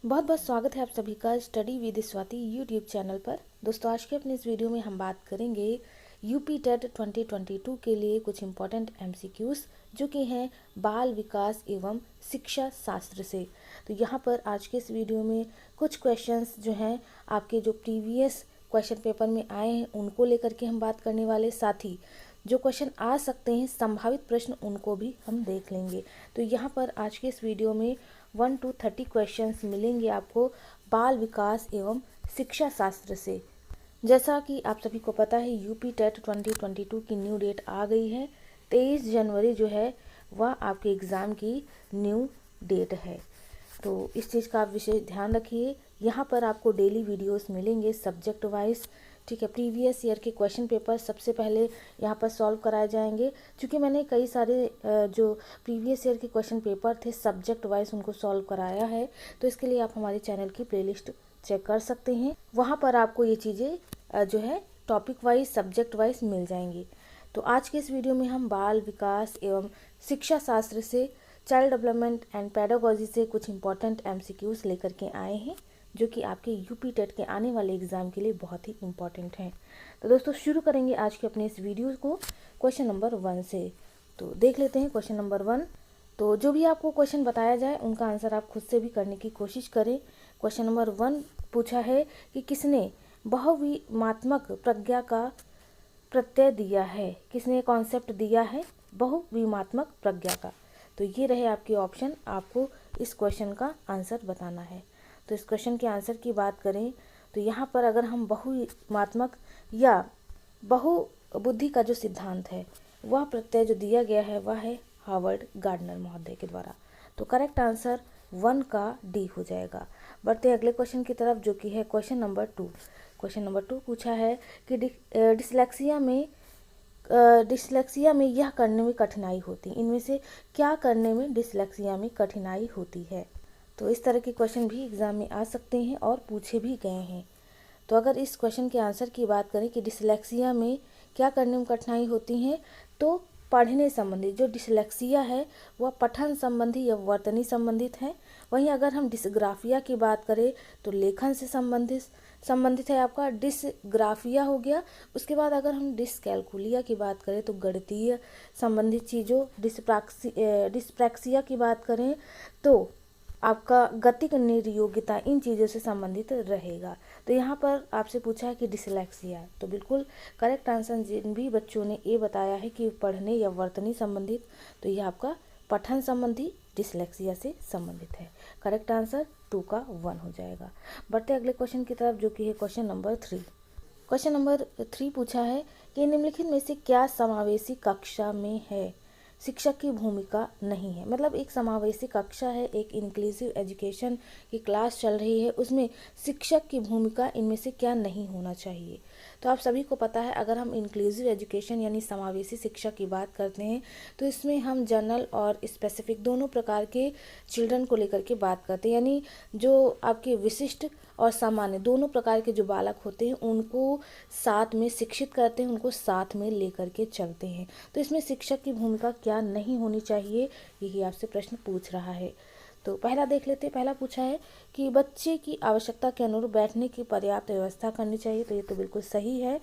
बहुत बहुत स्वागत है आप सभी का study with Swati YouTube channel पर। दोस्तों, आज के अपने इस वीडियो में हम बात करेंगे यूपी टेट 2022 के लिए कुछ इम्पोर्टेंट एमसीक्यूज जो कि हैं बाल विकास एवं शिक्षा शास्त्र से। तो यहाँ पर आज के इस वीडियो में कुछ क्वेश्चंस जो हैं आपके जो प्रीवियस क्वेश्चन पेपर में आए हैं उनको लेकर के हम बात करने वाले, साथ ही जो क्वेश्चन आ सकते हैं संभावित प्रश्न उनको भी हम देख लेंगे। तो यहाँ पर आज के इस वीडियो में 1 to 30 क्वेश्चंस मिलेंगे आपको बाल विकास एवं शिक्षा शास्त्र से। जैसा कि आप सभी को पता है यूपी टेट 2022 की न्यू डेट आ गई है। 23 जनवरी जो है वह आपके एग्ज़ाम की न्यू डेट है। तो इस चीज़ का आप विशेष ध्यान रखिए। यहाँ पर आपको डेली वीडियोस मिलेंगे सब्जेक्ट वाइज, ठीक है। प्रीवियस ईयर के क्वेश्चन पेपर सबसे पहले यहाँ पर सॉल्व कराए जाएंगे, क्योंकि मैंने कई सारे जो प्रीवियस ईयर के क्वेश्चन पेपर थे सब्जेक्ट वाइज उनको सॉल्व कराया है। तो इसके लिए आप हमारे चैनल की प्लेलिस्ट चेक कर सकते हैं, वहाँ पर आपको ये चीज़ें जो है टॉपिक वाइज सब्जेक्ट वाइज मिल जाएंगी। तो आज के इस वीडियो में हम बाल विकास एवं शिक्षा शास्त्र से चाइल्ड डेवलपमेंट एंड पेडागोजी से कुछ इंपॉर्टेंट एमसीक्यूज लेकर के आए हैं जो कि आपके यूपी टेट के आने वाले एग्जाम के लिए बहुत ही इम्पॉर्टेंट हैं। तो दोस्तों, शुरू करेंगे आज के अपने इस वीडियो को क्वेश्चन नंबर 1 से। तो देख लेते हैं क्वेश्चन नंबर 1। तो जो भी आपको क्वेश्चन बताया जाए उनका आंसर आप खुद से भी करने की कोशिश करें। क्वेश्चन नंबर 1 पूछा है कि किसने बहुविमात्मक प्रज्ञा का प्रत्यय दिया है। किसने कॉन्सेप्ट दिया है बहुविमात्मक प्रज्ञा का। तो ये रहे आपके ऑप्शन, आपको इस क्वेश्चन का आंसर बताना है। तो इस क्वेश्चन के आंसर की बात करें तो यहाँ पर अगर हम बहुमात्मक या बहुबुद्धि का जो सिद्धांत है वह प्रत्यय जो दिया गया है वह है हार्वर्ड गार्डनर महोदय के द्वारा। तो करेक्ट आंसर 1 का डी हो जाएगा। बढ़ते अगले क्वेश्चन की तरफ जो कि है क्वेश्चन नंबर 2। क्वेश्चन नंबर 2 पूछा है कि डिसलेक्सिया में यह करने में कठिनाई होती है। इनमें से क्या करने में डिसलेक्सिया में कठिनाई होती है। तो इस तरह के क्वेश्चन भी एग्जाम में आ सकते हैं और पूछे भी गए हैं। तो अगर इस क्वेश्चन के आंसर की बात करें कि डिसलेक्सिया में क्या करने में कठिनाई होती है, तो पढ़ने संबंधी जो डिसलेक्सिया है वह पठन संबंधी या वर्तनी संबंधित है। वहीं अगर हम डिसग्राफिया की बात करें तो लेखन से संबंधित है आपका डिसग्राफिया हो गया। उसके बाद अगर हम डिसकैलकुलिया की बात करें तो गणितीय संबंधित चीज़ों, डिस्प्रैक्सिया की बात करें तो आपका गतिक निर्योग्यता, इन चीज़ों से संबंधित रहेगा। तो यहाँ पर आपसे पूछा है कि डिसलेक्सिया, तो बिल्कुल करेक्ट आंसर जिन भी बच्चों ने ये बताया है कि पढ़ने या वर्तनी संबंधित, तो यह आपका पठन संबंधी डिसलेक्सिया से संबंधित है। करेक्ट आंसर 2 का 1 हो जाएगा। बढ़ते अगले क्वेश्चन की तरफ जो कि है क्वेश्चन नंबर 3। क्वेश्चन नंबर 3 पूछा है कि निम्नलिखित में से क्या समावेशी कक्षा में है। शिक्षक की भूमिका नहीं है। मतलब एक समावेशी कक्षा है, एक इंक्लूसिव एजुकेशन की क्लास चल रही है, उसमें शिक्षक की भूमिका इनमें से क्या नहीं होना चाहिए। तो आप सभी को पता है अगर हम इंक्लूसिव एजुकेशन यानी समावेशी शिक्षा की बात करते हैं तो इसमें हम जनरल और स्पेसिफिक दोनों प्रकार के चिल्ड्रन को लेकर के बात करते हैं। यानी जो आपके विशिष्ट और सामान्य दोनों प्रकार के जो बालक होते हैं उनको साथ में शिक्षित करते हैं, उनको साथ में लेकर के चलते हैं। तो इसमें शिक्षक की भूमिका क्या नहीं होनी चाहिए, यही आपसे प्रश्न पूछ रहा है। तो पहला देख लेते हैं। पहला पूछा है कि बच्चे की आवश्यकता के अनुरूप बैठने की पर्याप्त व्यवस्था करनी चाहिए। तो ये तो बिल्कुल सही है,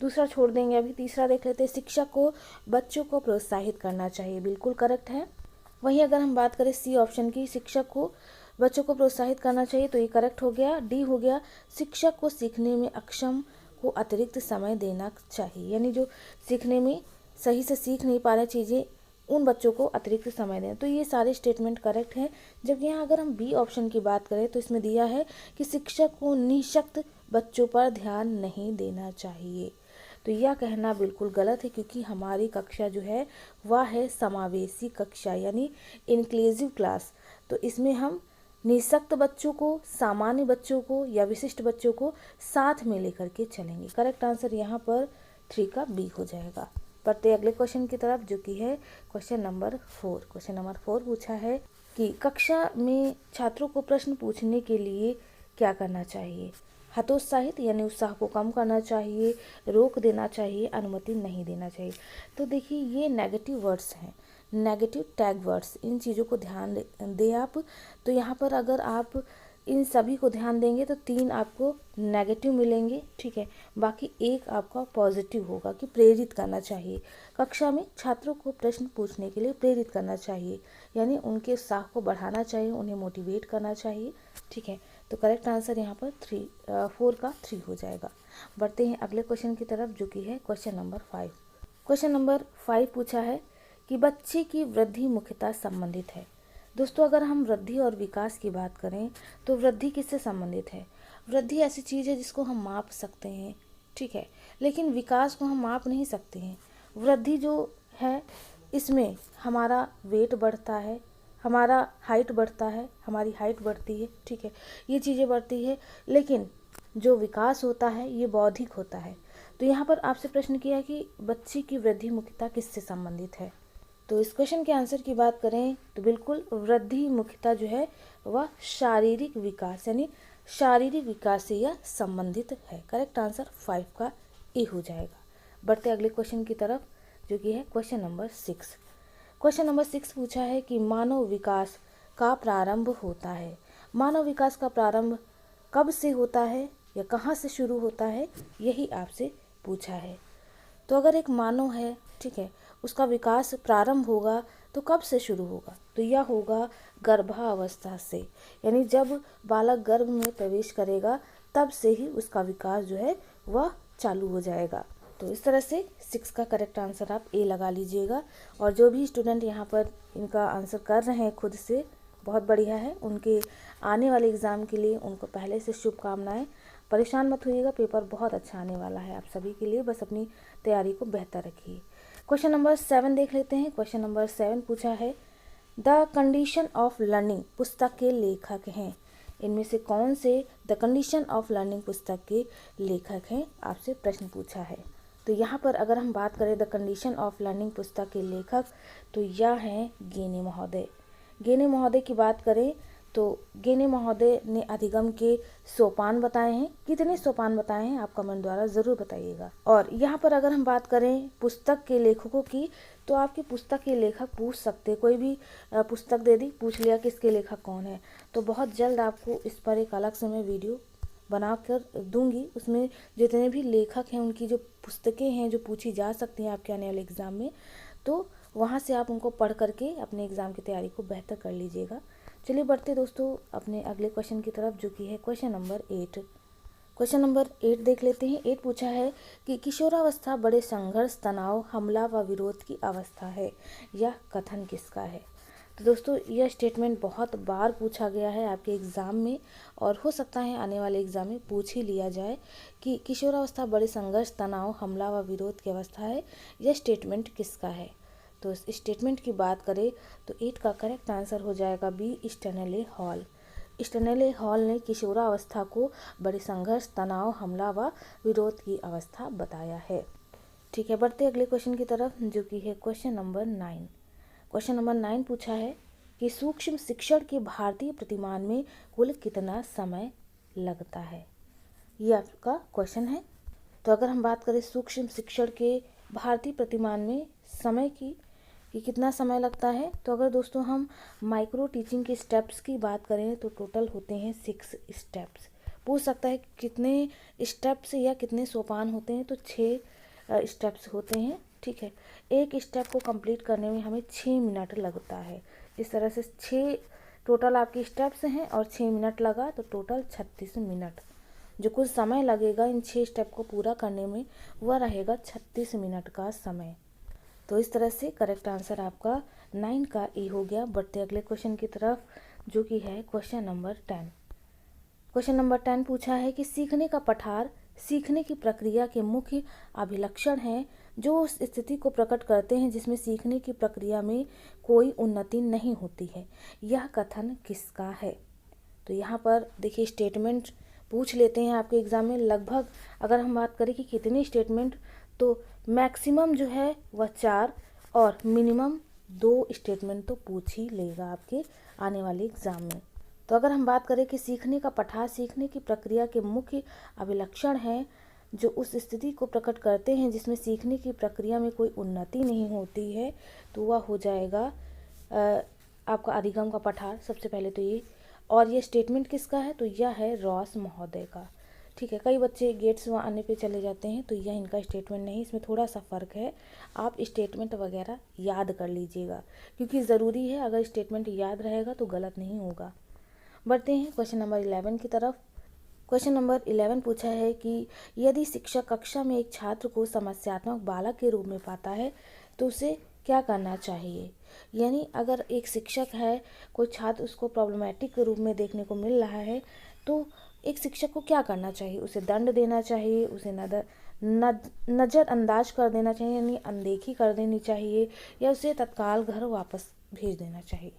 दूसरा छोड़ देंगे अभी। तीसरा देख लेते हैं, शिक्षक को बच्चों को प्रोत्साहित करना चाहिए। बिल्कुल करेक्ट है। वहीं अगर हम बात करें सी ऑप्शन की, शिक्षक को बच्चों को प्रोत्साहित करना चाहिए, तो ये करेक्ट हो गया। डी हो गया, शिक्षक को सीखने में अक्षम को अतिरिक्त समय देना चाहिए। यानी जो सीखने में सही से सीख नहीं पा रहे चीज़ें उन बच्चों को अतिरिक्त समय दें। तो ये सारे स्टेटमेंट करेक्ट हैं। जब यहाँ अगर हम बी ऑप्शन की बात करें तो इसमें दिया है कि शिक्षक को निःशक्त बच्चों पर ध्यान नहीं देना चाहिए। तो यह कहना बिल्कुल गलत है, क्योंकि हमारी कक्षा जो है वह है समावेशी कक्षा यानी इंक्लूसिव क्लास। तो इसमें हम निःशक्त बच्चों को, सामान्य बच्चों को या विशिष्ट बच्चों को साथ में लेकर के चलेंगे। करेक्ट आंसर यहाँ पर 3 का बी हो जाएगा। बढ़ते अगले क्वेश्चन की तरफ जो कि है क्वेश्चन नंबर 4। क्वेश्चन नंबर 4 पूछा है कि कक्षा में छात्रों को प्रश्न पूछने के लिए क्या करना चाहिए। हतोत्साहित यानी उत्साह को कम करना चाहिए, रोक देना चाहिए, अनुमति नहीं देना चाहिए। तो देखिए ये नेगेटिव वर्ड्स हैं, नेगेटिव टैग वर्ड्स, इन चीज़ों को ध्यान दें आप। तो यहाँ पर अगर आप इन सभी को ध्यान देंगे तो 3 आपको नेगेटिव मिलेंगे, ठीक है। बाकी 1 आपका पॉजिटिव होगा कि प्रेरित करना चाहिए। कक्षा में छात्रों को प्रश्न पूछने के लिए प्रेरित करना चाहिए, यानी उनके उत्साह को बढ़ाना चाहिए, उन्हें मोटिवेट करना चाहिए, ठीक है। तो करेक्ट आंसर यहाँ पर 4 का 3 हो जाएगा। बढ़ते हैं अगले क्वेश्चन की तरफ, जो कि है क्वेश्चन नंबर 5। क्वेश्चन नंबर 5 पूछा है कि बच्चे की वृद्धि मुख्यतः संबंधित है। दोस्तों, अगर हम वृद्धि और विकास की बात करें तो वृद्धि किससे संबंधित है? वृद्धि ऐसी चीज़ है जिसको हम माप सकते हैं, ठीक है, लेकिन विकास को हम माप नहीं सकते हैं। वृद्धि जो है इसमें हमारा वेट बढ़ता है, हमारा हाइट बढ़ता है, हमारी हाइट बढ़ती है, ठीक है, ये चीज़ें बढ़ती है। लेकिन जो विकास होता है ये बौद्धिक होता है। तो यहाँ पर आपसे प्रश्न किया कि बच्चे की वृद्धि मुख्यतः किससे संबंधित है। तो इस क्वेश्चन के आंसर की बात करें तो बिल्कुल वृद्धि मुख्यतः जो है वह शारीरिक विकास यानी शारीरिक विकास से यह संबंधित है। करेक्ट आंसर 5 का ए हो जाएगा। बढ़ते अगले क्वेश्चन की तरफ, जो कि है क्वेश्चन नंबर 6। क्वेश्चन नंबर 6 पूछा है कि मानव विकास का प्रारंभ होता है। मानव विकास का प्रारंभ कब से होता है या कहाँ से शुरू होता है, यही आपसे पूछा है। तो अगर एक मानव है, ठीक है, उसका विकास प्रारंभ होगा तो कब से शुरू होगा? तो यह होगा गर्भावस्था से, यानी जब बालक गर्भ में प्रवेश करेगा तब से ही उसका विकास जो है वह चालू हो जाएगा। तो इस तरह से 6 का करेक्ट आंसर आप ए लगा लीजिएगा। और जो भी स्टूडेंट यहाँ पर इनका आंसर कर रहे हैं खुद से, बहुत बढ़िया है। उनके आने वाले एग्ज़ाम के लिए उनको पहले से शुभकामनाएं। परेशान मत होइएगा, पेपर बहुत अच्छा आने वाला है आप सभी के लिए, बस अपनी तैयारी को बेहतर रखिए। क्वेश्चन नंबर 7 देख लेते हैं। क्वेश्चन नंबर 7 पूछा है द कंडीशन ऑफ लर्निंग पुस्तक के लेखक हैं। इनमें से कौन से द कंडीशन ऑफ लर्निंग पुस्तक के लेखक हैं, आपसे प्रश्न पूछा है। तो यहाँ पर अगर हम बात करें द कंडीशन ऑफ लर्निंग पुस्तक के लेखक, तो यह हैं गेने महोदय। गेने महोदय की बात करें तो गेने महोदय ने अधिगम के सोपान बताए हैं। कितने सोपान बताए हैं आप कमेंट द्वारा ज़रूर बताइएगा। और यहाँ पर अगर हम बात करें पुस्तक के लेखकों की, तो आपकी पुस्तक के लेखक पूछ सकते, कोई भी पुस्तक दे दी, पूछ लिया कि इसके लेखक कौन है। तो बहुत जल्द आपको इस पर एक अलग से मैं वीडियो बना कर दूंगी। उसमें जितने भी लेखक हैं उनकी जो पुस्तकें हैं जो पूछी जा सकती हैं आपके आने वाले एग्ज़ाम में, तो वहाँ से आप उनको पढ़ करके अपने एग्ज़ाम की तैयारी को बेहतर कर लीजिएगा। चलिए बढ़ते दोस्तों अपने अगले क्वेश्चन की तरफ, जो कि है क्वेश्चन नंबर 8। क्वेश्चन नंबर 8 देख लेते हैं। 8 पूछा है कि किशोरावस्था बड़े संघर्ष, तनाव, हमला व विरोध की अवस्था है। यह कथन किसका है? तो दोस्तों यह स्टेटमेंट बहुत बार पूछा गया है आपके एग्ज़ाम में, और हो सकता है आने वाले एग्ज़ाम में पूछ ही लिया जाए कि किशोरावस्था बड़े संघर्ष, तनाव, हमला व विरोध की अवस्था है। यह स्टेटमेंट किसका है? तो इस स्टेटमेंट की बात करें तो 8 का करेक्ट आंसर हो जाएगा B, Stanley Hall. Stanley Hall ने किशोरावस्था को बड़े संघर्ष, तनाव, हमला व विरोध की अवस्था बताया है। ठीक है, बढ़ते अगले क्वेश्चन की तरफ, जो कि है क्वेश्चन नंबर 9। क्वेश्चन नंबर 9 पूछा है कि सूक्ष्म शिक्षण के भारतीय प्रतिमान में कुल कितना समय लगता है? ये आपका क्वेश्चन है। तो अगर हम बात करें सूक्ष्म शिक्षण के भारतीय प्रतिमान में समय की कि कितना समय लगता है, तो अगर दोस्तों हम माइक्रो टीचिंग के स्टेप्स की बात करें तो टोटल होते हैं 6 स्टेप्स। पूछ सकता है कितने स्टेप्स या कितने सोपान होते हैं, तो 6 स्टेप्स होते हैं, ठीक है। एक स्टेप को कंप्लीट करने में हमें 6 मिनट लगता है। इस तरह से 6 टोटल आपके स्टेप्स हैं और 6 मिनट लगा, तो टोटल 36 मिनट जो कुछ समय लगेगा इन 6 स्टेप को पूरा करने में, वह रहेगा 36 मिनट का समय। तो इस तरह से करेक्ट आंसर आपका 9 का ए हो गया। बढ़ते अगले क्वेश्चन की तरफ, जो कि है क्वेश्चन नंबर 10। क्वेश्चन नंबर 10 पूछा है कि सीखने का पठार सीखने की प्रक्रिया के मुख्य अभिलक्षण हैं जो उस स्थिति को प्रकट करते हैं जिसमें सीखने की प्रक्रिया में कोई उन्नति नहीं होती है। यह कथन किसका है? तो यहाँ पर देखिए स्टेटमेंट पूछ लेते हैं आपके एग्ज़ाम में। लगभग अगर हम बात करें कि कितने स्टेटमेंट, तो मैक्सिमम जो है वह 4 और मिनिमम 2 स्टेटमेंट तो पूछ ही लेगा आपके आने वाले एग्ज़ाम में। तो अगर हम बात करें कि सीखने का पठार सीखने की प्रक्रिया के मुख्य अभिलक्षण हैं जो उस स्थिति को प्रकट करते हैं जिसमें सीखने की प्रक्रिया में कोई उन्नति नहीं होती है, तो वह हो जाएगा आपका अधिगम का पठार। सबसे पहले तो ये और ये स्टेटमेंट किसका है, तो यह है रॉस महोदय का। ठीक है, कई बच्चे गेट्स वहाँ आने पे चले जाते हैं, तो यह इनका स्टेटमेंट नहीं, इसमें थोड़ा सा फ़र्क है। आप स्टेटमेंट वगैरह याद कर लीजिएगा, क्योंकि ज़रूरी है, अगर स्टेटमेंट याद रहेगा तो गलत नहीं होगा। बढ़ते हैं क्वेश्चन नंबर 11 की तरफ। क्वेश्चन नंबर 11 पूछा है कि यदि शिक्षक कक्षा में एक छात्र को समस्यात्मक बालक के रूप में पाता है तो उसे क्या करना चाहिए। यानी अगर एक शिक्षक है, कोई छात्र उसको प्रॉब्लमेटिक के रूप में देखने को मिल रहा है, तो एक शिक्षक को क्या करना चाहिए। उसे दंड देना चाहिए, उसे नज़रअंदाज कर देना चाहिए, यानी अनदेखी कर देनी चाहिए, या उसे तत्काल घर वापस भेज देना चाहिए।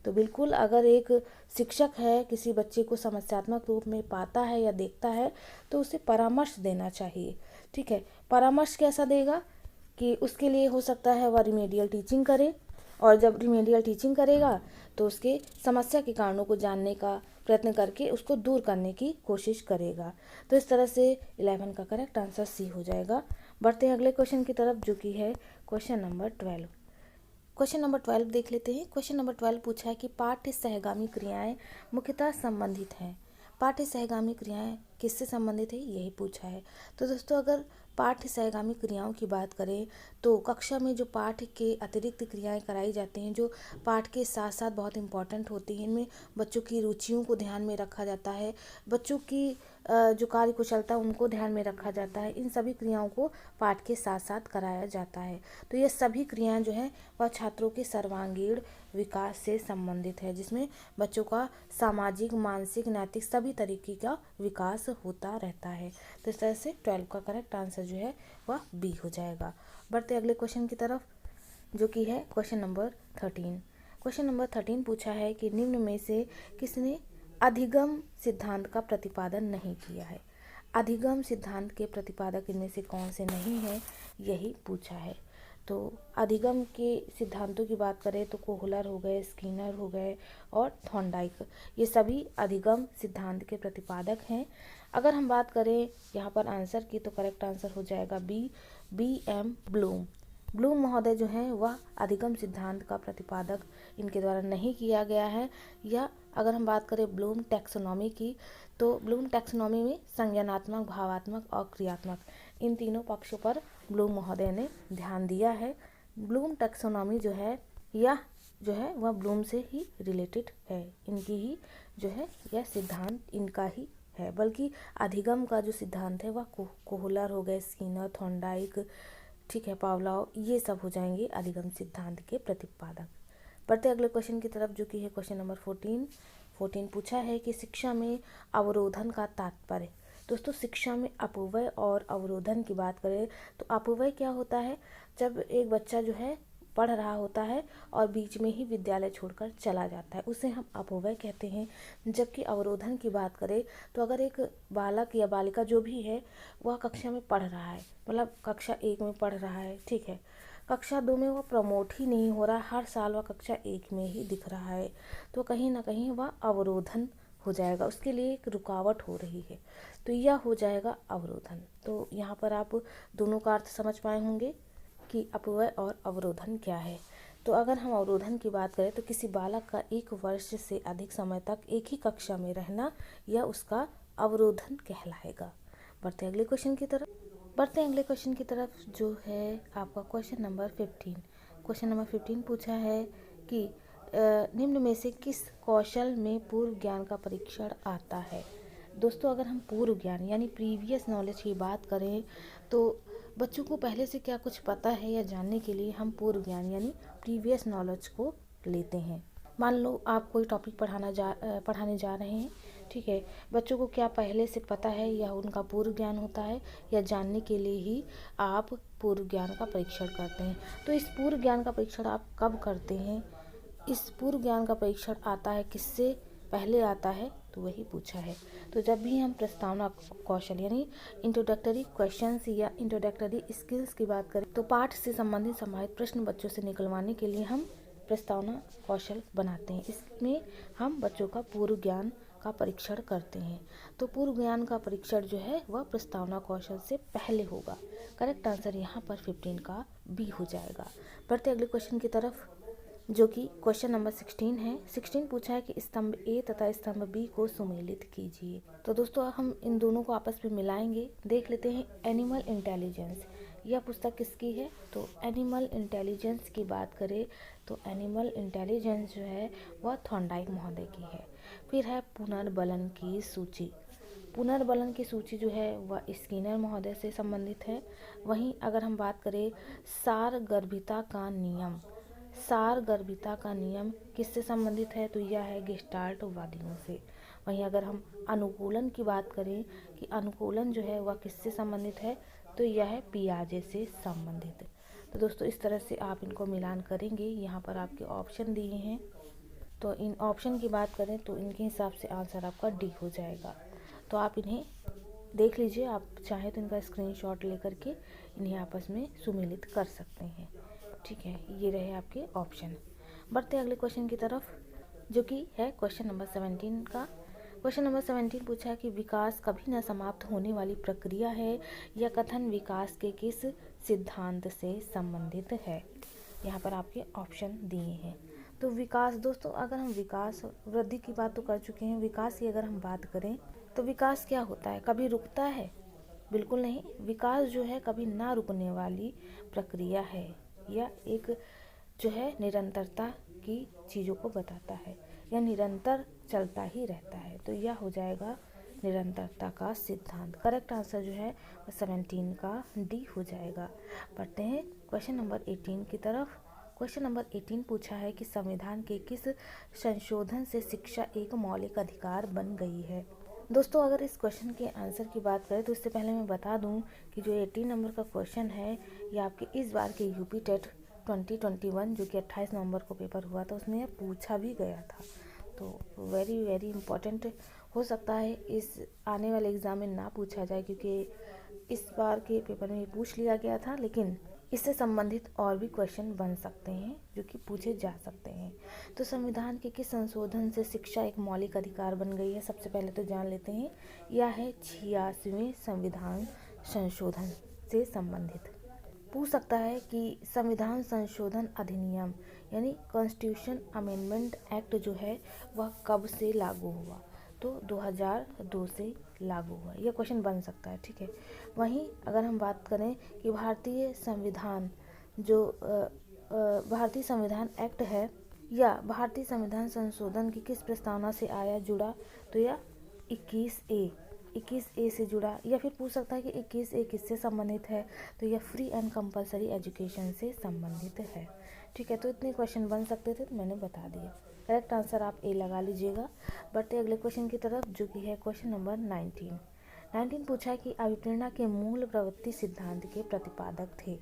तो बिल्कुल, अगर एक शिक्षक है किसी बच्चे को समस्यात्मक रूप में पाता है या देखता है, तो उसे परामर्श देना चाहिए। ठीक है, परामर्श कैसा देगा कि उसके लिए हो सकता है वह रिमेडियल टीचिंग करे, और जब रिमेडियल टीचिंग करेगा तो उसके समस्या के कारणों को जानने का प्रयत्न करके उसको दूर करने की कोशिश करेगा। तो इस तरह से 11 का करेक्ट आंसर सी हो जाएगा। बढ़ते हैं अगले क्वेश्चन की तरफ, जो कि है क्वेश्चन नंबर 12। क्वेश्चन नंबर 12 देख लेते हैं। क्वेश्चन नंबर 12 पूछा है कि पाठ्य सहगामी क्रियाएं मुख्यतः संबंधित हैं। पाठ्य सहगामी क्रियाएं किससे संबंधित है, यही पूछा है। तो दोस्तों, अगर पाठ्य सहगामी क्रियाओं की बात करें तो कक्षा में जो पाठ के अतिरिक्त क्रियाएं कराई जाती हैं, जो पाठ के साथ साथ बहुत इम्पॉर्टेंट होती हैं, इनमें बच्चों की रुचियों को ध्यान में रखा जाता है, बच्चों की जो कार्य कुशलता उनको ध्यान में रखा जाता है, इन सभी क्रियाओं को पाठ के साथ साथ कराया जाता है। तो ये सभी क्रियाएं जो हैं वह छात्रों के सर्वांगीण विकास से संबंधित है, जिसमें बच्चों का सामाजिक, मानसिक, नैतिक सभी तरीके का विकास होता रहता है। तो इस तरह से 12 का करेक्ट आंसर जो है वह बी हो जाएगा। बढ़ते अगले क्वेश्चन की तरफ, जो कि है क्वेश्चन नंबर 13। क्वेश्चन नंबर 13 पूछा है कि निम्न में से किसने अधिगम सिद्धांत का प्रतिपादन नहीं किया है। अधिगम सिद्धांत के प्रतिपादक इनमें से कौन से नहीं है, यही पूछा है। तो अधिगम के सिद्धांतों की बात करें तो कोहलर हो गए, स्किनर हो गए और थॉर्नडाइक, ये सभी अधिगम सिद्धांत के प्रतिपादक हैं। अगर हम बात करें यहाँ पर आंसर की, तो करेक्ट आंसर हो जाएगा बी एम ब्लूम। ब्लूम महोदय जो हैं वह अधिगम सिद्धांत का प्रतिपादक इनके द्वारा नहीं किया गया है। या अगर हम बात करें ब्लूम टैक्सोनॉमी की, तो ब्लूम टैक्सोनॉमी में संज्ञानात्मक, भावात्मक और क्रियात्मक, इन तीनों पक्षों पर ब्लूम महोदय ने ध्यान दिया है। ब्लूम टैक्सोनॉमी जो है वह ब्लूम से ही रिलेटेड है, इनकी ही जो है यह सिद्धांत इनका ही है। बल्कि अधिगम का जो सिद्धांत है वह कोहलर हो गए, स्किनर, थॉर्नडाइक, ठीक है, पावलोव, ये सब हो जाएंगे अधिगम सिद्धांत के प्रतिपादक। बढ़ते अगले क्वेश्चन की तरफ, जो कि है क्वेश्चन नंबर 14 पूछा है कि शिक्षा में अवरोधन का तात्पर्य। दोस्तों, शिक्षा में अपव्यय और अवरोधन की बात करें तो अपव्यय क्या होता है, जब एक बच्चा जो है पढ़ रहा होता है और बीच में ही विद्यालय छोड़कर चला जाता है, उसे हम अपव्यय कहते हैं। जबकि अवरोधन की बात करें तो अगर एक बालक या बालिका जो भी है वह कक्षा में पढ़ रहा है, मतलब कक्षा 1 में पढ़ रहा है, ठीक है, कक्षा 2 में वह प्रमोट ही नहीं हो रहा, हर साल वह कक्षा 1 में ही दिख रहा है, तो कहीं ना कहीं वह अवरोधन हो जाएगा, उसके लिए एक रुकावट हो रही है, तो यह हो जाएगा अवरोधन। तो यहाँ पर आप दोनों का अर्थ समझ पाए होंगे कि अपव्यय और अवरोधन क्या है। तो अगर हम अवरोधन की बात करें तो किसी बालक का 1 वर्ष से अधिक समय तक एक ही कक्षा में रहना, यह उसका अवरोधन कहलाएगा। बढ़ते अगले क्वेश्चन की तरफ, जो है आपका क्वेश्चन नंबर 15। क्वेश्चन नंबर 15 पूछा है कि निम्न में से किस कौशल में पूर्व ज्ञान का परीक्षण आता है। दोस्तों, अगर हम पूर्व ज्ञान यानी प्रीवियस नॉलेज की बात करें तो बच्चों को पहले से क्या कुछ पता है या जानने के लिए हम पूर्व ज्ञान यानी प्रीवियस नॉलेज को लेते हैं। मान लो आप कोई टॉपिक पढ़ाने जा रहे हैं, ठीक है, बच्चों को क्या पहले से पता है, यह उनका पूर्व ज्ञान होता है, या जानने के लिए ही आप पूर्व ज्ञान का परीक्षण करते हैं। तो इस पूर्व ज्ञान का परीक्षण आप कब करते हैं, इस पूर्व ज्ञान का परीक्षण आता है किससे पहले आता है, तो वही पूछा है। तो जब भी हम प्रस्तावना कौशल यानी इंट्रोडक्टरी क्वेश्चंस या इंट्रोडक्टरी स्किल्स की बात करें तो पाठ से संबंधित संभावित प्रश्न बच्चों से निकलवाने के लिए हम प्रस्तावना कौशल बनाते हैं। इसमें हम बच्चों का पूर्व ज्ञान का परीक्षण करते हैं। तो पूर्व ज्ञान का परीक्षण जो है वह प्रस्तावना कौशल से पहले होगा। करेक्ट आंसर यहाँ पर 15 का बी हो जाएगा। बढ़ते अगले क्वेश्चन की तरफ, जो कि क्वेश्चन नंबर 16 है। 16 पूछा है कि स्तंभ ए तथा स्तंभ बी को सुमेलित कीजिए। तो दोस्तों हम इन दोनों को आपस में मिलाएंगे। देख लेते हैं एनिमल इंटेलिजेंस, यह पुस्तक किसकी है? तो एनिमल इंटेलिजेंस की बात करें तो एनिमल इंटेलिजेंस जो है वह थॉर्नडाइक महोदय की है। फिर है पुनर्बलन की सूची। पुनर्बलन की सूची जो है वह स्किनर महोदय से संबंधित है। वहीं अगर हम बात करें सारगर्भिता का नियम, सारगर्भिता का नियम किससे संबंधित है? तो यह है गेस्टाल्टवादियों से। वहीं अगर हम अनुकूलन की बात करें कि अनुकूलन जो है वह किससे संबंधित है? तो यह है पियाजे से संबंधित। तो दोस्तों इस तरह से आप इनको मिलान करेंगे। यहाँ पर आपके ऑप्शन दिए हैं, तो इन ऑप्शन की बात करें तो इनके हिसाब से आंसर आपका डी हो जाएगा। तो आप इन्हें देख लीजिए, आप चाहें तो इनका स्क्रीनशॉट लेकर के इन्हें आपस में सुमेलित कर सकते हैं। ठीक है, ये रहे आपके ऑप्शन। बढ़ते अगले क्वेश्चन की तरफ, जो कि है क्वेश्चन नंबर 17 का। क्वेश्चन नंबर 17 पूछा है कि विकास कभी न समाप्त होने वाली प्रक्रिया है। यह कथन विकास के किस सिद्धांत से संबंधित है? यहाँ पर आपके ऑप्शन दिए हैं। तो विकास दोस्तों, अगर हम विकास वृद्धि की बात तो कर चुके हैं, विकास की अगर हम बात करें तो विकास क्या होता है? कभी रुकता है? बिल्कुल नहीं। विकास जो है कभी ना रुकने वाली प्रक्रिया है, या एक जो है निरंतरता की चीज़ों को बताता है, या निरंतर चलता ही रहता है। तो यह हो जाएगा निरंतरता का सिद्धांत। करेक्ट आंसर जो है 17 का डी हो जाएगा। पढ़ते हैं क्वेश्चन नंबर 18 की तरफ। क्वेश्चन नंबर 18 पूछा है कि संविधान के किस संशोधन से शिक्षा एक मौलिक अधिकार बन गई है? दोस्तों अगर इस क्वेश्चन के आंसर की बात करें तो इससे पहले मैं बता दूं कि जो 18 नंबर का क्वेश्चन है ये आपके इस बार के यूपी टेट 2021 जो कि 28 नवंबर को पेपर हुआ था उसमें यह पूछा भी गया था। तो वेरी वेरी इम्पोर्टेंट हो सकता है इस आने वाले एग्ज़ाम में ना पूछा जाए, क्योंकि इस बार के पेपर में ये पूछ लिया गया था, लेकिन इससे संबंधित और भी क्वेश्चन बन सकते हैं जो कि पूछे जा सकते हैं। तो संविधान के किस संशोधन से शिक्षा एक मौलिक अधिकार बन गई है? सबसे पहले तो जान लेते हैं, यह है 86वें संविधान संशोधन से संबंधित। पूछ सकता है कि संविधान संशोधन अधिनियम यानी कॉन्स्टिट्यूशन अमेंडमेंट एक्ट जो है वह कब से लागू हुआ? तो 2002 से लागू हुआ। यह क्वेश्चन बन सकता है। ठीक है, वहीं अगर हम बात करें कि भारतीय संविधान जो भारतीय संविधान एक्ट है या भारतीय संविधान संशोधन की किस प्रस्तावना से आया जुड़ा? तो यह 21A से जुड़ा। या फिर पूछ सकता है कि 21A किससे संबंधित है? तो यह फ्री एंड कंपलसरी एजुकेशन से संबंधित है। ठीक है, तो इतने क्वेश्चन बन सकते थे तो मैंने बता दिया। करेक्ट आंसर आप ए लगा लीजिएगा। बढ़ते अगले क्वेश्चन की तरफ, जो कि है क्वेश्चन नंबर 19 पूछा है कि अभिप्रेरणा के मूल प्रवृत्ति सिद्धांत के प्रतिपादक थे।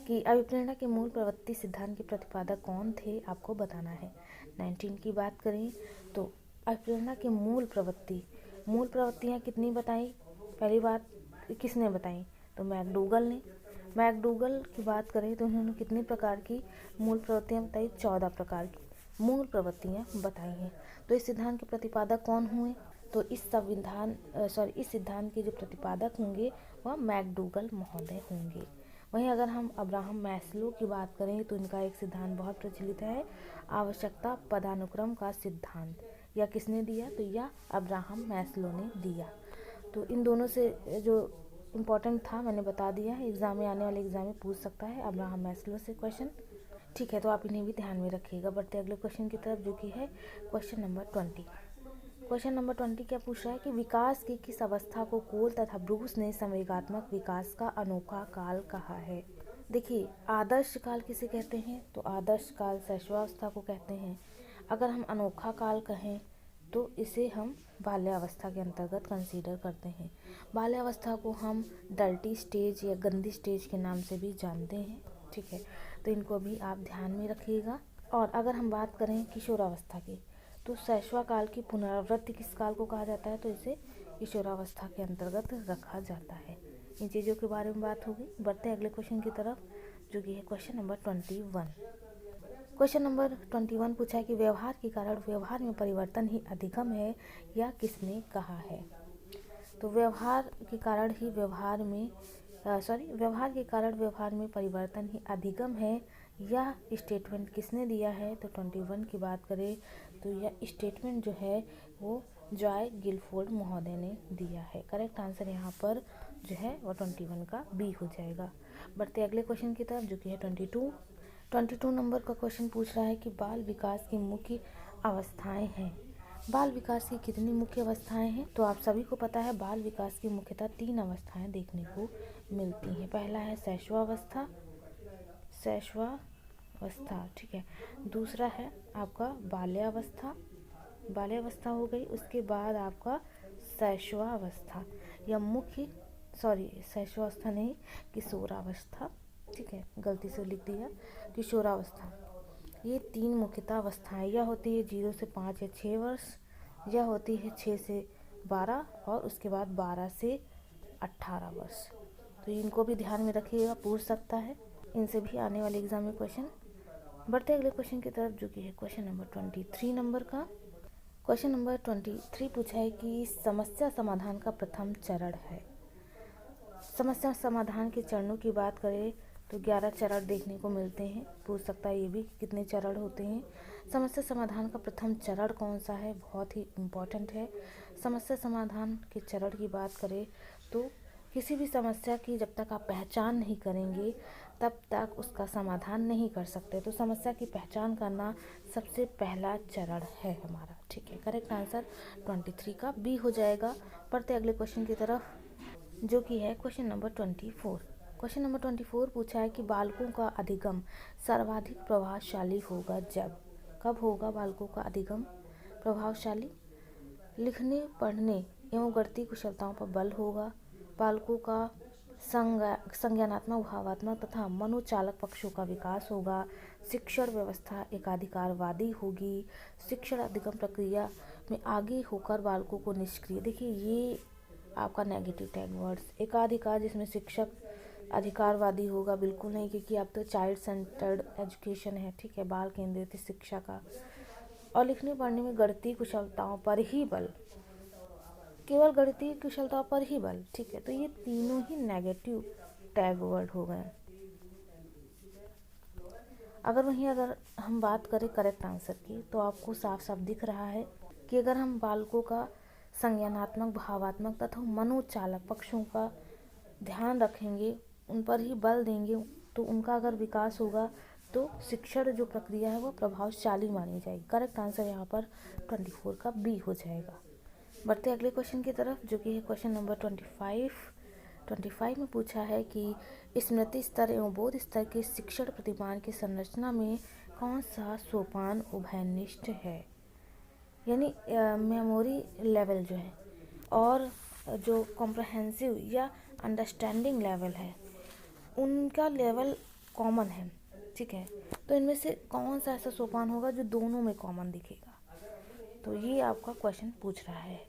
कि अभिप्रेरणा के मूल प्रवृत्ति सिद्धांत के प्रतिपादक कौन थे, आपको बताना है। 19 की बात करें तो अभिप्रेरणा के मूल प्रवृत्तियाँ कितनी बताई? पहली बात किसने बताई? तो मैकडूगल ने। मैकडूगल की बात करें तो उन्होंने कितनी प्रकार की मूल प्रवृत्तियाँ बताई? 14 प्रकार की मूल प्रवृत्तियाँ बताई हैं। तो इस सिद्धांत के प्रतिपादक कौन हुए? तो इस सिद्धांत के जो प्रतिपादक होंगे वह मैकडूगल महोदय होंगे। वहीं अगर हम अब्राहम मैस्लो की बात करें तो इनका एक सिद्धांत बहुत प्रचलित है, आवश्यकता पदानुक्रम का सिद्धांत। यह किसने दिया? तो यह अब्राहम मैस्लो ने दिया। तो इन दोनों से जो इम्पोर्टेंट था मैंने बता दिया है, एग्जाम में आने वाले एग्जाम में पूछ सकता है अब्राहम मैस्लो से क्वेश्चन। ठीक है, तो आप इन्हें भी ध्यान में रखिएगा। बढ़ते अगले क्वेश्चन की तरफ, जो कि है क्वेश्चन नंबर 20। क्वेश्चन नंबर 20 क्या पूछ रहा है कि विकास की किस अवस्था को कोल तथा ब्रूस ने संवेगात्मक विकास का अनोखा काल कहा है? देखिए, आदर्श काल किसे कहते हैं? तो आदर्श काल शैशवावस्था को कहते हैं। अगर हम अनोखा काल कहें तो इसे हम बाल्यावस्था के अंतर्गत कंसीडर करते हैं। बाल्यावस्था को हम डर्टी स्टेज या गंदी स्टेज के नाम से भी जानते हैं। ठीक है, तो इनको भी आप ध्यान में रखिएगा। और अगर हम बात करें किशोरावस्था की, तो शैशवा काल की पुनरावृत्ति किस काल को कहा जाता है? तो इसे किशोरावस्था के अंतर्गत रखा जाता है। इन चीज़ों के बारे में बात होगी। बढ़ते अगले क्वेश्चन की तरफ, जो कि है क्वेश्चन नंबर 21। क्वेश्चन नंबर 21 पूछा है कि व्यवहार के कारण व्यवहार में परिवर्तन ही अधिगम है, या किसने कहा है? तो व्यवहार के कारण व्यवहार में परिवर्तन ही अधिगम है, यह स्टेटमेंट किसने दिया है? तो 21 की बात करें तो यह स्टेटमेंट जो है वो जॉय गिलफोर्ड महोदय ने दिया है। करेक्ट आंसर यहाँ पर जो है वो 21 का बी हो जाएगा। बढ़ते अगले क्वेश्चन की तरफ जो कि है 22 नंबर का क्वेश्चन पूछ रहा है कि बाल विकास की मुख्य अवस्थाएं हैं। बाल विकास की कितनी मुख्य अवस्थाएं हैं? तो आप सभी को पता है बाल विकास की मुख्यतः 3 अवस्थाएं देखने को मिलती हैं। पहला है शैशवावस्था, ठीक है। दूसरा है आपका बाल्यावस्था हो गई। उसके बाद आपका शैशवावस्था या शैशवावस्था नहीं, किशोरावस्था, ठीक है, गलती से लिख दिया, किशोरावस्था। ये 3 मुख्यतः अवस्थाएं, यह होती है 0 से 5 या 6 वर्ष, यह होती है 6 से 12 और उसके बाद 12 से 18 वर्ष। तो इनको भी ध्यान में रखिएगा, पूछ सकता है, इनसे भी आने वाले एग्जाम में क्वेश्चन। बढ़ते अगले क्वेश्चन की तरफ जो कि है क्वेश्चन नंबर 23 नंबर का। क्वेश्चन नंबर 23 पूछा है कि समस्या समाधान का प्रथम चरण है। समस्या समाधान के चरणों की बात करें तो 11 चरण देखने को मिलते हैं। पूछ सकता है ये भी कितने चरण होते हैं। समस्या समाधान का प्रथम चरण कौन सा है? बहुत ही इम्पोर्टेंट है। समस्या समाधान के चरण की बात करें तो किसी भी समस्या की जब तक आप पहचान नहीं करेंगे तब तक उसका समाधान नहीं कर सकते। तो समस्या की पहचान करना सबसे पहला चरण है हमारा, ठीक है। करेक्ट आंसर 23 का बी हो जाएगा। पढ़ते अगले क्वेश्चन की तरफ जो कि है क्वेश्चन नंबर 24। क्वेश्चन नंबर 24 पूछा है कि बालकों का अधिगम सर्वाधिक प्रभावशाली होगा जब। कब होगा बालकों का अधिगम प्रभावशाली? लिखने पढ़ने एवं गणितीय कुशलताओं पर बल होगा, बालकों का संज्ञानात्मक भावात्मक तथा मनोचालक पक्षों का विकास होगा, शिक्षण व्यवस्था एकाधिकारवादी होगी, शिक्षण अधिगम प्रक्रिया में आगे होकर बालकों को निष्क्रिय। देखिए ये आपका नेगेटिव टैग वर्ड्स, एकाधिकार जिसमें शिक्षक अधिकारवादी होगा बिल्कुल नहीं, क्योंकि आप तो चाइल्ड सेंटर्ड एजुकेशन है, ठीक है, बाल केंद्रित शिक्षा का। और लिखने पढ़ने में गणितीय कुशलताओं पर ही बल, केवल गणितीय कुशलता पर ही बल, ठीक है। तो ये तीनों ही नेगेटिव टैग वर्ड हो गए। अगर हम बात करें करेक्ट आंसर की तो आपको साफ साफ दिख रहा है कि अगर हम बालकों का संज्ञानात्मक भावात्मक तथा मनोचालक पक्षों का ध्यान रखेंगे, उन पर ही बल देंगे, तो उनका अगर विकास होगा तो शिक्षण जो प्रक्रिया है वो प्रभावशाली मानी जाएगी। करेक्ट आंसर यहाँ पर 24 का बी हो जाएगा। बढ़ते अगले क्वेश्चन की तरफ जो कि है क्वेश्चन नंबर 25 में पूछा है कि स्मृति स्तर एवं बोध स्तर के शिक्षण प्रतिमान की संरचना में कौन सा सोपान उभयनिष्ठ है? यानी मेमोरी लेवल जो है और जो कॉम्प्रहेंसिव या अंडरस्टैंडिंग लेवल है उनका लेवल कॉमन है, ठीक है। तो इनमें से कौन सा ऐसा सोपान होगा जो दोनों में कॉमन दिखेगा? तो ये आपका क्वेश्चन पूछ रहा है।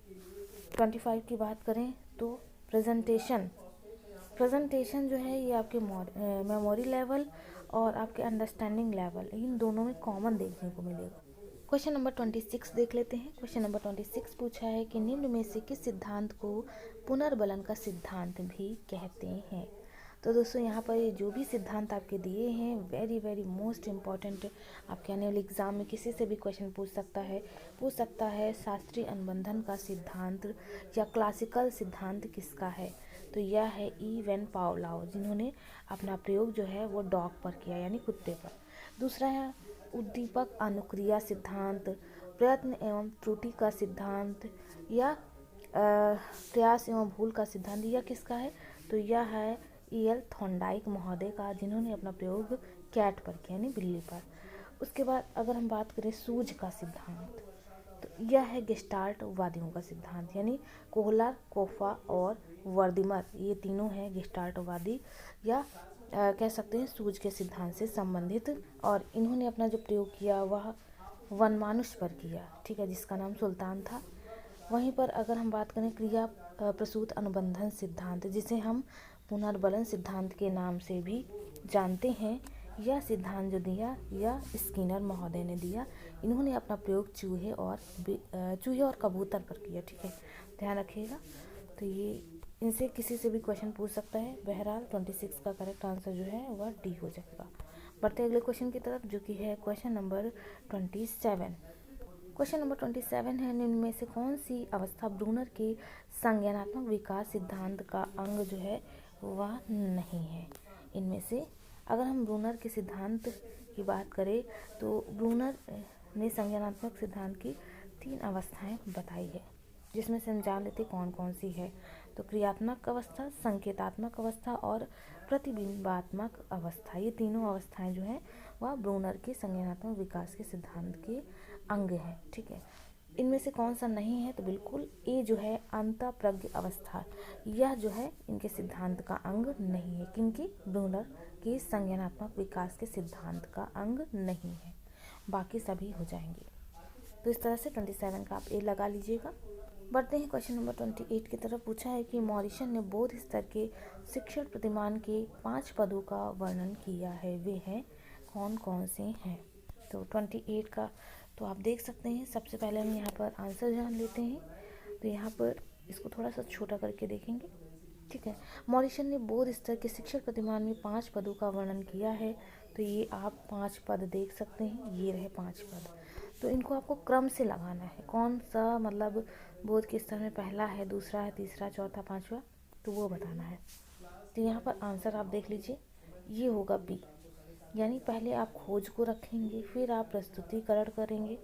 25 की बात करें तो प्रेजेंटेशन जो है ये आपके मेमोरी लेवल और आपके अंडरस्टैंडिंग लेवल इन दोनों में कॉमन देखने को मिलेगा। क्वेश्चन नंबर 26 देख लेते हैं। क्वेश्चन नंबर 26 पूछा है कि निम्न में से किस सिद्धांत को पुनर्बलन का सिद्धांत भी कहते हैं? तो दोस्तों यहाँ पर ये जो भी सिद्धांत आपके दिए हैं वेरी वेरी मोस्ट इम्पॉर्टेंट, आपके आने वाले एग्जाम में किसी से भी क्वेश्चन पूछ सकता है शास्त्रीय अनुबंधन का सिद्धांत या क्लासिकल सिद्धांत किसका है? तो यह है ई वैन पावलोव, जिन्होंने अपना प्रयोग जो है वो डॉग पर किया यानी कुत्ते पर। दूसरा है उद्दीपक अनुक्रिया सिद्धांत, प्रयत्न एवं त्रुटि का सिद्धांत या प्रयास एवं भूल का सिद्धांत, यह किसका है? तो यह है E.L. थॉर्नडाइक महोदय का, जिन्होंने अपना प्रयोग कैट पर किया यानी बिल्ली पर। उसके बाद अगर हम बात करें सूझ का सिद्धांत तो यह है गेस्टाल्ट वादियों का सिद्धांत, यानी कोहलर, कोफा और वर्दिमर, ये तीनों हैं गेस्टाल्ट वादी या कह सकते हैं सूझ के सिद्धांत से संबंधित। और इन्होंने अपना जो प्रयोग किया वह वनमानुष पर किया, ठीक है, जिसका नाम सुल्तान था। वहीं पर अगर हम बात करें क्रिया प्रसूत अनुबंधन सिद्धांत, जिसे हम पुनर्बलन सिद्धांत के नाम से भी जानते हैं, यह सिद्धांत जो दिया यह स्किनर महोदय ने दिया। इन्होंने अपना प्रयोग चूहे और कबूतर पर किया, ठीक है, ध्यान रखिएगा। तो ये इनसे किसी से भी क्वेश्चन पूछ सकता है। बहरहाल 26 का करेक्ट आंसर जो है वह डी हो जाएगा। बढ़ते अगले क्वेश्चन की तरफ, जो कि है क्वेश्चन नंबर 27। क्वेश्चन नंबर 27 है, निम्न में से कौन सी अवस्था ब्रूनर के संज्ञानात्मक विकास सिद्धांत का अंग जो है वह नहीं है। इनमें से अगर हम ब्रूनर के सिद्धांत की बात करें तो ब्रूनर ने संज्ञानात्मक सिद्धांत की 3 अवस्थाएं बताई है, जिसमें से हम जान लेते कौन कौन सी है। तो क्रियात्मक अवस्था, संकेतात्मक अवस्था और प्रतिबिंबात्मक अवस्था, ये तीनों अवस्थाएं जो हैं वह ब्रूनर के संज्ञानात्मक विकास के सिद्धांत के अंग है। ठीक है, इनमें से कौन सा नहीं है, तो बिल्कुल ए जो है अंतःप्रज्ञ अवस्था, यह जो है इनके सिद्धांत का अंग नहीं है। किनकी? ब्रूनर के संज्ञानात्मक विकास के सिद्धांत का अंग नहीं है, बाकी सभी हो जाएंगे। तो इस तरह से 27 का आप ए लगा लीजिएगा। बढ़ते हैं क्वेश्चन नंबर 28 की तरफ। पूछा है कि मॉरिसन ने बौद्ध स्तर के शिक्षण प्रतिमान के 5 पदों का वर्णन किया है, वे हैं कौन कौन से हैं। तो 28 का तो आप देख सकते हैं। सबसे पहले हम यहाँ पर आंसर जान लेते हैं। तो यहाँ पर इसको थोड़ा सा छोटा करके देखेंगे। ठीक है, मॉरिसन ने बौद्ध स्तर के शिक्षण प्रतिमान में 5 पदों का वर्णन किया है। तो ये आप 5 पद देख सकते हैं, ये रहे 5 पद। तो इनको आपको क्रम से लगाना है, कौन सा मतलब बौद्ध के स्तर में पहला है, दूसरा है, तीसरा, चौथा, पांचवा, तो वो बताना है। तो यहाँ पर आंसर आप देख लीजिए, ये होगा बी। यानी पहले आप खोज को रखेंगे, फिर आप प्रस्तुतिकरण करेंगे।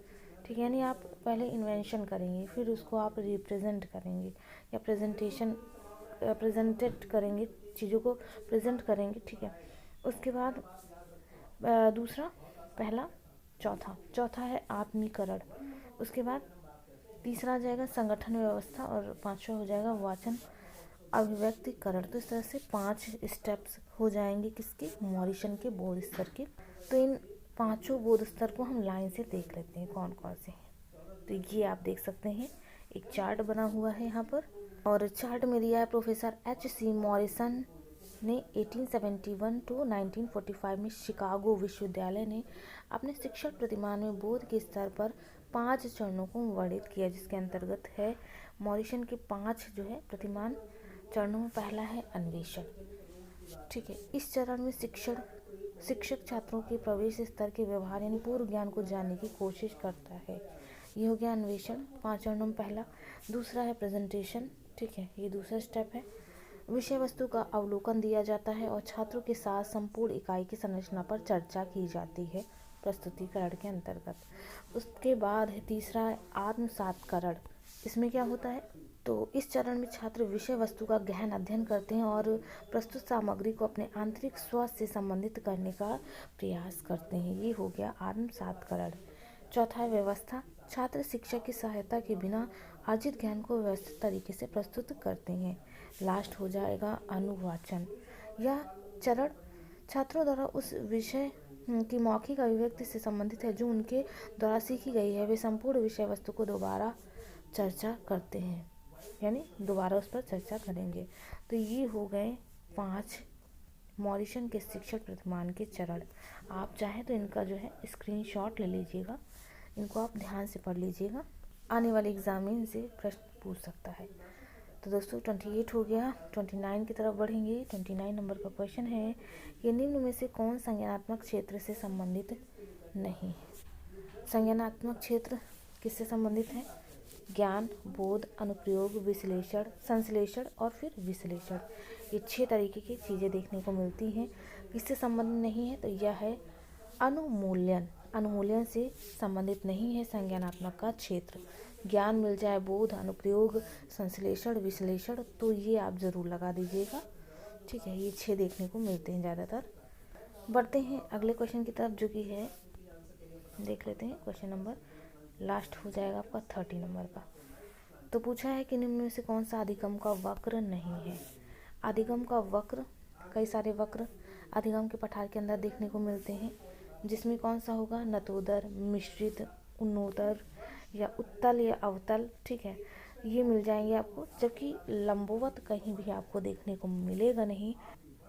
ठीक है, यानी आप पहले इन्वेंशन करेंगे, फिर उसको आप रिप्रेजेंट करेंगे या प्रेजेंटेड करेंगे, चीज़ों को प्रेजेंट करेंगे। ठीक है, उसके बाद दूसरा, पहला, चौथा है आत्मीकरण। उसके बाद तीसरा आ जाएगा संगठन व्यवस्था और पांचवा हो जाएगा वाचन अभिव्यक्तिकरण। तो इस तरह से 5 स्टेप्स हो जाएंगे किसके? मॉरिसन के बौद्ध स्तर के। तो इन 5 बौद्ध स्तर को हम लाइन से देख लेते हैं कौन कौन से हैं। तो ये आप देख सकते हैं, एक चार्ट बना हुआ है यहाँ पर, और चार्ट में दिया है प्रोफेसर H.C. मॉरिसन ने 1871 टू 1945 में शिकागो विश्वविद्यालय ने अपने शिक्षण प्रतिमान में बौद्ध के स्तर पर 5 चरणों को वर्णित किया, जिसके अंतर्गत है मॉरिसन के 5 जो है प्रतिमान चरणों में पहला है अन्वेषण। ठीक है, इस चरण में शिक्षक छात्रों के प्रवेश स्तर के व्यवहार यानी पूर्व ज्ञान को जानने की कोशिश करता है। ये हो गया अन्वेषण, 5 चरणों में पहला। दूसरा है प्रेजेंटेशन। ठीक है, ये दूसरा स्टेप है। विषय वस्तु का अवलोकन दिया जाता है और छात्रों के साथ संपूर्ण इकाई की संरचना पर चर्चा की जाती है प्रस्तुतिकरण के अंतर्गत। उसके बाद है तीसरा आत्मसात्करण। इसमें क्या होता है, तो इस चरण में छात्र विषय वस्तु का गहन अध्ययन करते हैं और प्रस्तुत सामग्री को अपने आंतरिक स्व से संबंधित करने का प्रयास करते हैं। ये हो गया आत्मसात्करण। चौथा है व्यवस्था। छात्र शिक्षक की सहायता के बिना अर्जित ज्ञान को व्यवस्थित तरीके से प्रस्तुत करते हैं। लास्ट हो जाएगा अनुवाचन। यह चरण छात्रों द्वारा उस विषय की मौखिक अभिव्यक्ति से संबंधित है जो उनके द्वारा सीखी गई है। वे संपूर्ण विषय वस्तु को दोबारा चर्चा करते हैं, यानी दोबारा उस पर चर्चा करेंगे। तो ये हो गए 5 मॉरिसन के शिक्षण प्रतिमान के चरण। आप चाहें तो इनका जो है स्क्रीनशॉट ले लीजिएगा, इनको आप ध्यान से पढ़ लीजिएगा, आने वाले एग्जाम में इनसे प्रश्न पूछ सकता है। तो दोस्तों 28 हो गया, 29 की तरफ बढ़ेंगे। 29 नंबर का क्वेश्चन है कि निम्न में से कौन संज्ञानात्मक क्षेत्र से संबंधित नहीं है। संज्ञानात्मक क्षेत्र किससे संबंधित है? ज्ञान, बोध, अनुप्रयोग, विश्लेषण, संश्लेषण और फिर विश्लेषण। ये 6 तरीके की चीज़ें देखने को मिलती हैं। किससे संबंधित नहीं है? तो यह है अनुमूल्यन। अनुमूल्यन से संबंधित नहीं है संज्ञानात्मक का क्षेत्र। ज्ञान मिल जाए, बोध, अनुप्रयोग, संश्लेषण, विश्लेषण, तो ये आप ज़रूर लगा दीजिएगा। ठीक है, ये 6 देखने को मिलते हैं ज़्यादातर। बढ़ते हैं अगले क्वेश्चन की तरफ, जो कि है, देख लेते हैं क्वेश्चन नंबर, लास्ट हो जाएगा आपका 30 नंबर का। तो पूछा है कि निम्न में से कौन सा अधिगम का वक्र नहीं है। अधिगम का वक्र, कई सारे वक्र अधिगम के पठार के अंदर देखने को मिलते हैं, जिसमें कौन सा होगा? नतोदर, मिश्रित, उन्नोदर या उत्तल या अवतल। ठीक है, ये मिल जाएंगे आपको, जबकि लंबवत कहीं भी आपको देखने को मिलेगा नहीं।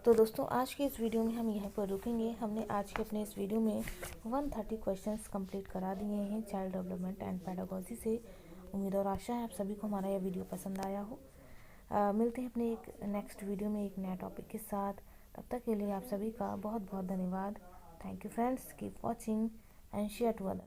तो दोस्तों आज के इस वीडियो में हम यहीं पर रुकेंगे। हमने आज के अपने इस वीडियो में 130 क्वेश्चंस कंप्लीट करा दिए हैं चाइल्ड डेवलपमेंट एंड पेडागोजी से। उम्मीद और आशा है आप सभी को हमारा यह वीडियो पसंद आया हो। मिलते हैं अपने एक नेक्स्ट वीडियो में एक नया टॉपिक के साथ। तब तक के लिए आप सभी का बहुत बहुत धन्यवाद। Thank you friends. Keep watching and share to others.